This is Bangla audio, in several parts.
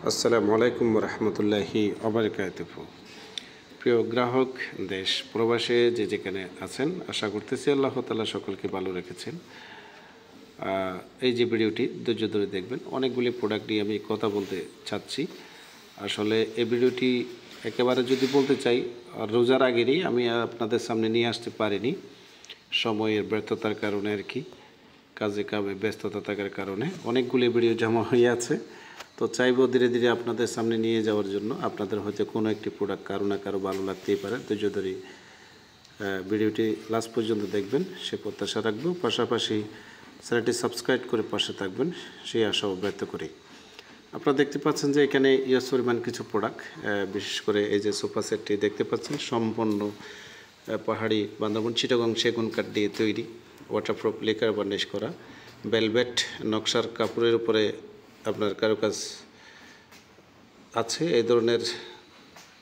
আসসালামু আলাইকুম রহমতুল্লাহি ওবারাকাতুহু। প্রিয় গ্রাহক, দেশ প্রবাসে যে যেখানে আছেন, আশা করতেছি আল্লাহ তাআলা সকলকে ভালো রেখেছেন। এই যে ভিডিওটি ধৈর্য ধরে দেখবেন, অনেকগুলি প্রোডাক্ট নিয়ে আমি কথা বলতে চাচ্ছি। আসলে এই ভিডিওটি একেবারে যদি বলতে চাই, রোজার আগেরই আমি আপনাদের সামনে নিয়ে আসতে পারিনি, সময়ের ব্যর্থতার কারণে আর কি, কাজে কামে ব্যস্ততা থাকার কারণে অনেকগুলি ভিডিও জমা হয়ে আছে। তো চাইবো ধীরে ধীরে আপনাদের সামনে নিয়ে যাওয়ার জন্য। আপনাদের হয়তো কোনো একটি প্রোডাক্ট কারো না কারো ভালো লাগতেই পারে। ধৈর্য ধরে ভিডিওটি লাস্ট পর্যন্ত দেখবেন সে প্রত্যাশা রাখবো। পাশাপাশি চ্যানেলটি সাবস্ক্রাইব করে পাশে থাকবেন সেই আশাও ব্যক্ত করি। আপনারা দেখতে পাচ্ছেন যে এখানে ইউজ পরিমাণ কিছু প্রোডাক্ট, বিশেষ করে এই যে সোফা সেটটি দেখতে পাচ্ছেন, সম্পূর্ণ পাহাড়ি বান্দরবন চিটাগং সেগুন কাঠ দিয়ে তৈরি, ওয়াটারপ্রুফ লিকার বার্নিশ করা, ভেলভেট নকশার কাপড়ের উপরে আপনার কারুকাজ আছে। এই ধরনের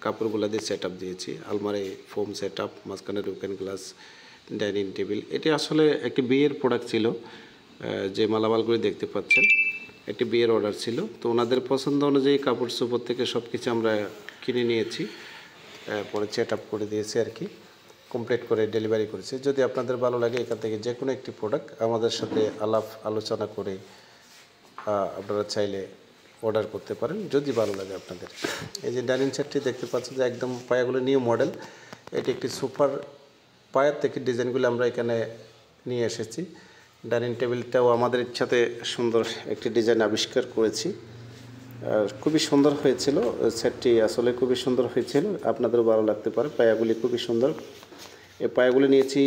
কাপড়গুলো দিয়ে সেট আপ দিয়েছি। আলমারি ফোম সেট আপ, মাঝখানে রুকেন গ্লাস, ডাইনিং টেবিল। এটি আসলে একটি বিয়ের প্রোডাক্ট ছিল। যে মালামালগুলি দেখতে পাচ্ছেন একটি বিয়ের অর্ডার ছিল, তো ওনাদের পছন্দ অনুযায়ী কাপড় চোপড় থেকে সব কিছু আমরা কিনে নিয়েছি, পরে সেট আপ করে দিয়েছি আর কি, কমপ্লিট করে ডেলিভারি করেছি। যদি আপনাদের ভালো লাগে এখান থেকে যে কোনো একটি প্রোডাক্ট আমাদের সাথে আলাপ আলোচনা করে আপনারা চাইলে অর্ডার করতে পারেন যদি ভালো লাগে আপনাদের। এই যে ডাইনিং সেটটি দেখতে পাচ্ছেন যে একদম পায়াগুলো নিউ মডেল। এটি একটি সুপার পায়ার থেকে ডিজাইনগুলো আমরা এখানে নিয়ে এসেছি। ডাইনিং টেবিলটাও আমাদের ইচ্ছাতে সুন্দর একটি ডিজাইন আবিষ্কার করেছি। খুবই সুন্দর হয়েছিল সেটটি, আসলে খুবই সুন্দর হয়েছিল, আপনাদেরও ভালো লাগতে পারে। পায়াগুলি খুবই সুন্দর। এই পায়াগুলি নিয়েছি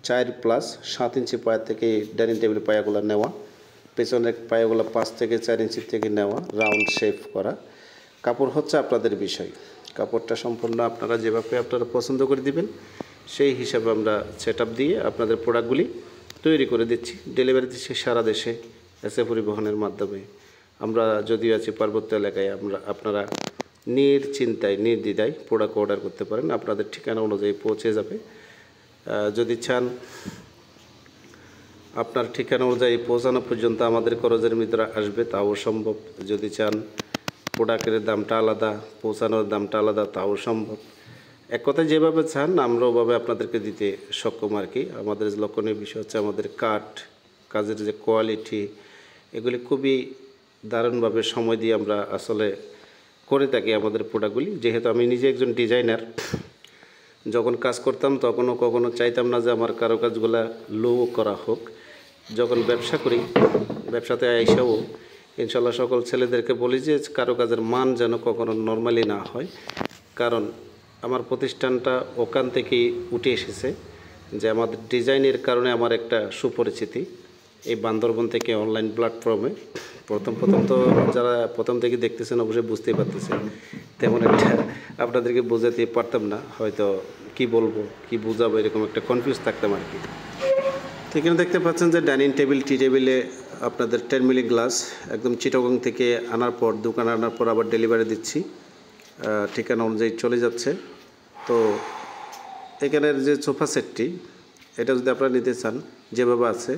4+7 ইঞ্চি পায়া থেকে ডাইনিং টেবিলের পায়াগুলো নেওয়া, পেছনের পায়াগুলো 5 থেকে 4 ইঞ্চি থেকে নেওয়া, রাউন্ড শেপ করা। কাপড় হচ্ছে আপনাদের বিষয়, কাপড়টা সম্পূর্ণ আপনারা যেভাবে আপনারা পছন্দ করে দিবেন সেই হিসাবে আমরা সেট আপ দিয়ে আপনাদের প্রোডাক্টগুলি তৈরি করে দিচ্ছি, ডেলিভারি দিচ্ছি সারা দেশে এসএ পরিবহনের মাধ্যমে। আমরা যদিও আছি পার্বত্য এলাকায়, আপনারা নিশ্চিন্তায় নির্দ্বিধায় প্রোডাক্ট অর্ডার করতে পারেন, আপনাদের ঠিকানা অনুযায়ী পৌঁছে যাবে। যদি চান আপনার ঠিকানা অনুযায়ী পৌঁছানো পর্যন্ত আমাদের খরচের ভিতরে আসবে, তাও সম্ভব। যদি চান প্রোডাক্টের দামটা আলাদা, পৌঁছানোর দামটা আলাদা, তাও সম্ভব। এক কথায় যেভাবে চান আমরা ওভাবে আপনাদেরকে দিতে সক্ষম আর কি। আমাদের লক্ষণীয় বিষয় হচ্ছে আমাদের কাজের যে কোয়ালিটি, এগুলি খুবই দারুণভাবে সময় দিয়ে আমরা আসলে করে থাকি আমাদের প্রোডাক্টগুলি। যেহেতু আমি নিজে একজন ডিজাইনার, যখন কাজ করতাম তখনও কখনো চাইতাম না যে আমার কারুকাজগুলো লো করা হোক। যখন ব্যবসা করি, ব্যবসাতে আইসাও ইনশাল্লাহ সকল ছেলেদেরকে বলি যে কারুকাজের মান যেন কখনো নর্মালি না হয়, কারণ আমার প্রতিষ্ঠানটা ওখান থেকেই উঠে এসেছে যে আমাদের ডিজাইনের কারণে আমার একটা সুপরিচিতি এই বান্দরবন থেকে অনলাইন প্ল্যাটফর্মে। প্রথম তো যারা প্রথম থেকে দেখতেছেন অবশ্যই বুঝতেই পারতেছেন, তেমন একটা আপনাদেরকে বোঝাতে পারতাম না, হয়তো কি বলবো কি বোঝাবো এরকম একটা কনফিউজ থাকতাম আর কি। তো এখানে দেখতে পাচ্ছেন যে ডাইনিং টেবিল, টি টেবিলে আপনাদের 10 মিলি গ্লাস একদম চিটাগং থেকে আনার পর, দোকানে আনার পর আবার ডেলিভারি দিচ্ছি, ঠিকানা অনুযায়ী চলে যাচ্ছে। তো এখানের যে সোফা সেটটি, এটা যদি আপনারা নিতে চান যেভাবে আছে,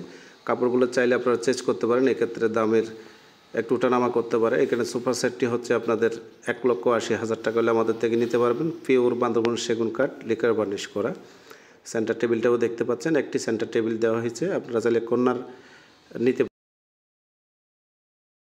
কাপড়গুলো চাইলে আপনারা চেঞ্জ করতে পারেন, এক্ষেত্রে দামের একটু উঠানামা করতে পারে। এখানে সোফা সেটটি হচ্ছে আপনাদের 1,80,000 টাকা হলে আমাদের থেকে নিতে পারবেন। পিওর বান্দরবন সেগুন কাঠ লিকার বার্নিশ করা। সেন্টার টেবিলটাও দেখতে পাচ্ছেন, একটি সেন্টার টেবিল দেওয়া হয়েছে, আপনারা চাইলে কর্নার নিতে